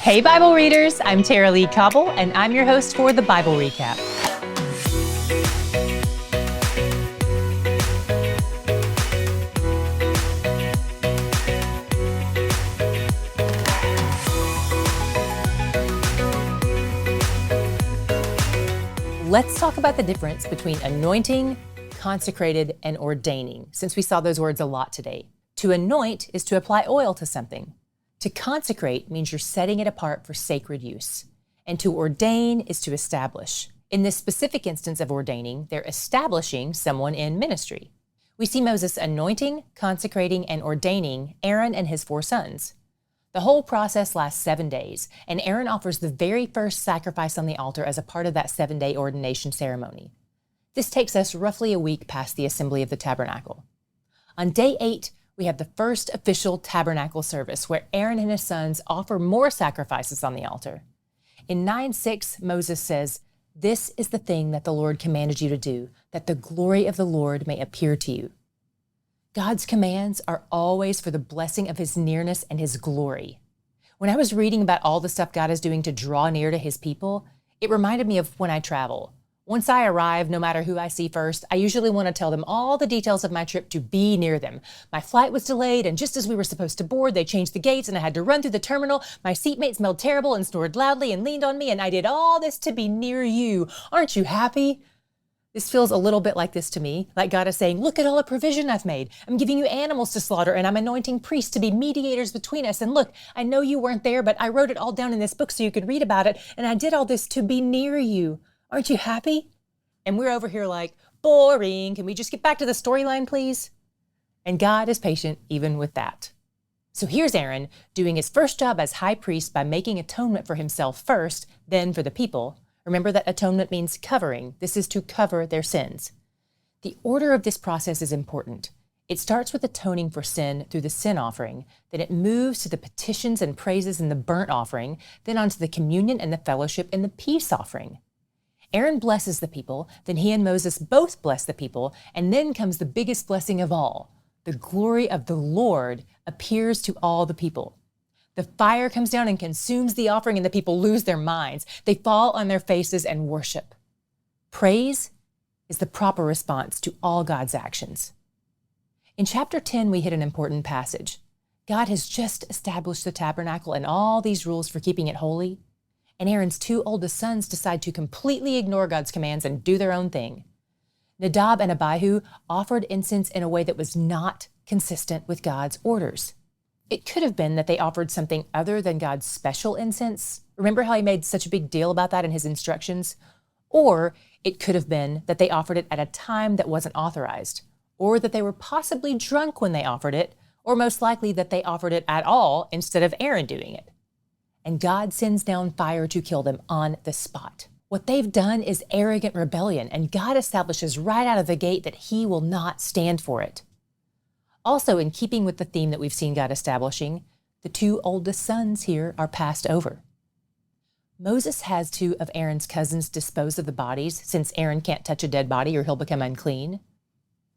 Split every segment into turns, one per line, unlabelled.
Hey Bible readers, I'm Tara Lee Cobble, and I'm your host for the Bible Recap. Let's talk about the difference between anointing, consecrated, and ordaining, since we saw those words a lot today. To anoint is to apply oil to something. To consecrate means you're setting it apart for sacred use. And to ordain is to establish. In this specific instance of ordaining, they're establishing someone in ministry. We see Moses anointing, consecrating, and ordaining Aaron and his 4 sons. The whole process lasts 7 days, and Aaron offers the very first sacrifice on the altar as a part of that 7-day ordination ceremony. This takes us roughly a week past the assembly of the tabernacle. On day 8, we have the first official tabernacle service where Aaron and his sons offer more sacrifices on the altar. In 9:6, Moses says, "This is the thing that the Lord commanded you to do, that the glory of the Lord may appear to you." God's commands are always for the blessing of his nearness and his glory. When I was reading about all the stuff God is doing to draw near to his people, it reminded me of when I travel. Once I arrive, no matter who I see first, I usually want to tell them all the details of my trip to be near them. My flight was delayed, and just as we were supposed to board, they changed the gates, and I had to run through the terminal. My seatmate smelled terrible and snored loudly and leaned on me, and I did all this to be near you. Aren't you happy? This feels a little bit like this to me, like God is saying, look at all the provision I've made. I'm giving you animals to slaughter, and I'm anointing priests to be mediators between us. And look, I know you weren't there, but I wrote it all down in this book so you could read about it, and I did all this to be near you. Aren't you happy? And we're over here like, boring. Can we just get back to the storyline, please? And God is patient even with that. So here's Aaron doing his first job as high priest by making atonement for himself first, then for the people. Remember that atonement means covering. This is to cover their sins. The order of this process is important. It starts with atoning for sin through the sin offering, then it moves to the petitions and praises in the burnt offering, then onto the communion and the fellowship in the peace offering. Aaron blesses the people, then he and Moses both bless the people, and then comes the biggest blessing of all. The glory of the Lord appears to all the people. The fire comes down and consumes the offering, and the people lose their minds. They fall on their faces and worship. Praise is the proper response to all God's actions. In chapter 10, we hit an important passage. God has just established the tabernacle and all these rules for keeping it holy. And Aaron's 2 oldest sons decide to completely ignore God's commands and do their own thing. Nadab and Abihu offered incense in a way that was not consistent with God's orders. It could have been that they offered something other than God's special incense. Remember how he made such a big deal about that in his instructions? Or it could have been that they offered it at a time that wasn't authorized, or that they were possibly drunk when they offered it, or most likely that they offered it at all instead of Aaron doing it. And God sends down fire to kill them on the spot. What they've done is arrogant rebellion, and God establishes right out of the gate that he will not stand for it. Also, in keeping with the theme that we've seen God establishing, the 2 oldest sons here are passed over. Moses has 2 of Aaron's cousins dispose of the bodies, since Aaron can't touch a dead body or he'll become unclean.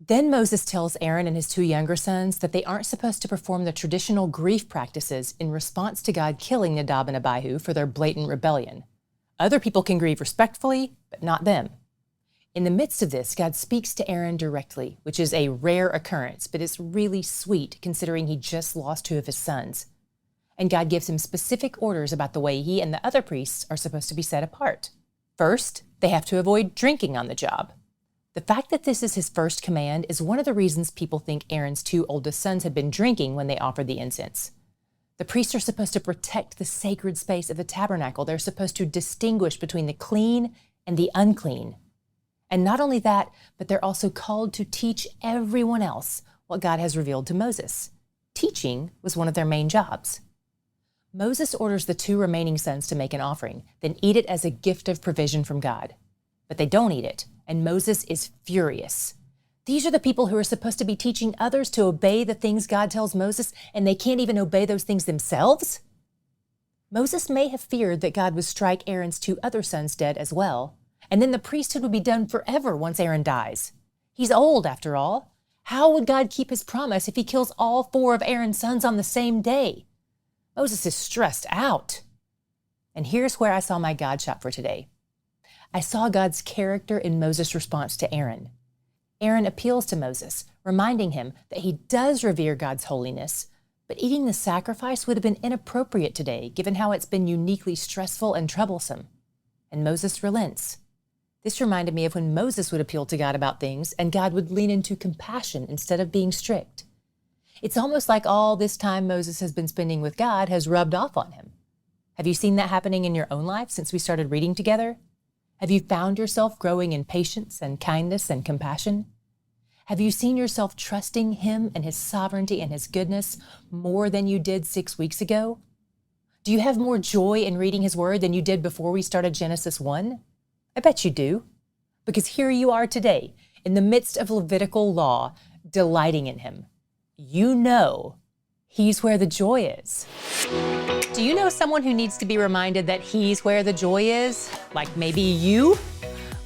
Then Moses tells Aaron and his 2 younger sons that they aren't supposed to perform the traditional grief practices in response to God killing Nadab and Abihu for their blatant rebellion. Other people can grieve respectfully, but not them. In the midst of this, God speaks to Aaron directly, which is a rare occurrence, but it's really sweet considering he just lost 2 of his sons. And God gives him specific orders about the way he and the other priests are supposed to be set apart. First, they have to avoid drinking on the job. The fact that this is his first command is one of the reasons people think Aaron's 2 oldest sons had been drinking when they offered the incense. The priests are supposed to protect the sacred space of the tabernacle. They're supposed to distinguish between the clean and the unclean. And not only that, but they're also called to teach everyone else what God has revealed to Moses. Teaching was one of their main jobs. Moses orders the 2 remaining sons to make an offering, then eat it as a gift of provision from God. But they don't eat it, and Moses is furious. These are the people who are supposed to be teaching others to obey the things God tells Moses, and they can't even obey those things themselves? Moses may have feared that God would strike Aaron's 2 other sons dead as well, and then the priesthood would be done forever once Aaron dies. He's old, after all. How would God keep his promise if he kills all 4 of Aaron's sons on the same day? Moses is stressed out. And here's where I saw my God shot for today. I saw God's character in Moses' response to Aaron. Aaron appeals to Moses, reminding him that he does revere God's holiness, but eating the sacrifice would have been inappropriate today, given how it's been uniquely stressful and troublesome. And Moses relents. This reminded me of when Moses would appeal to God about things, and God would lean into compassion instead of being strict. It's almost like all this time Moses has been spending with God has rubbed off on him. Have you seen that happening in your own life since we started reading together? Have you found yourself growing in patience and kindness and compassion? Have you seen yourself trusting Him and His sovereignty and His goodness more than you did 6 weeks ago? Do you have more joy in reading His Word than you did before we started Genesis 1? I bet you do. Because here you are today, in the midst of Levitical law, delighting in Him. You know He's where the joy is. Do you know someone who needs to be reminded that He's where the joy is? Like maybe you?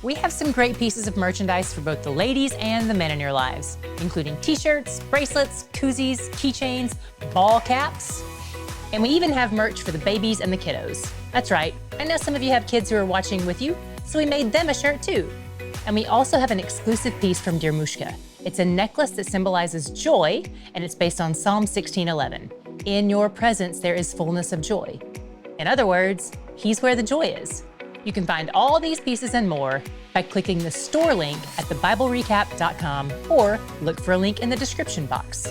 We have some great pieces of merchandise for both the ladies and the men in your lives, including t-shirts, bracelets, koozies, keychains, ball caps, and we even have merch for the babies and the kiddos. That's right, I know some of you have kids who are watching with you, so we made them a shirt too. And we also have an exclusive piece from Dermushka. It's a necklace that symbolizes joy, and it's based on Psalm 16:11. In your presence, there is fullness of joy. In other words, He's where the joy is. You can find all these pieces and more by clicking the store link at thebiblerecap.com or look for a link in the description box.